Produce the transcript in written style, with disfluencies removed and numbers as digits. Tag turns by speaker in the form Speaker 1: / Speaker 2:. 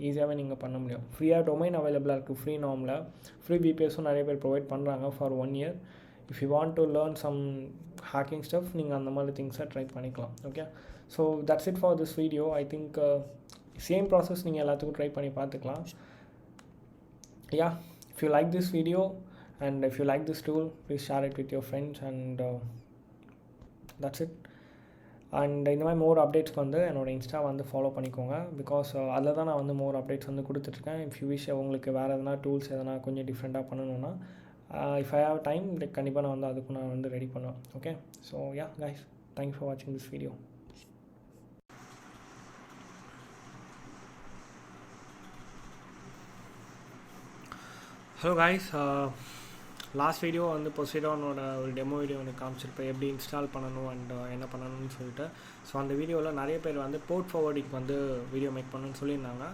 Speaker 1: ஈஸியாகவே நீங்கள் பண்ண முடியும். ஃப்ரீயாக டொமைன் அவைலபிளாக இருக்குது. ஃப்ரீ நார்மில் ஃப்ரீ VPSும் நிறைய பேர் ப்ரொவைட் பண்ணுறாங்க for 1 year. If you want to learn some hacking stuff நீங்கள் அந்த மாதிரி திங்ஸை ட்ரை பண்ணிக்கலாம். Okay, so that's it for this video. I think same process நீங்கள் எல்லாத்துக்கும் ட்ரை பண்ணி பார்த்துக்கலாம். Yeah, if you like this video and if you like this tool, please share it with your friends and that's it. And இந்த மாதிரி மோர் அப்டேட்ஸ்க்கு வந்து என்னோடய Insta வந்து follow பண்ணிக்கோங்க. பிகாஸ் அதில் தான் நான் வந்து மோர் அப்டேட்ஸ் வந்து கொடுத்துட்ருக்கேன். இஃப் யூ விஷ் உங்களுக்கு வேறு எதனா டூல்ஸ் எதனா கொஞ்சம் டிஃப்ரெண்ட்டாக பண்ணணுன்னா இஃப் ஐ ஹேவ் டைம் கண்டிப்பாக நான் வந்து அதுக்கு நான் வந்து ரெடி பண்ணுவேன். Okay, so ya guys, thanks for வாட்சிங் this video. Hello guys, last video வந்து பொசைடானோட ஒரு டெமோ வீடியோ வந்து காமிச்சிருப்பேன், எப்படி இன்ஸ்டால் பண்ணணும் அண்ட் என்ன பண்ணணும்னு சொல்லிட்டு. ஸோ அந்த வீடியோவில் நிறைய பேர் வந்து போர்ட் ஃபார்வர்டிங் வந்து வீடியோ மேக் பண்ணணும்னு சொல்லியிருந்தாங்க.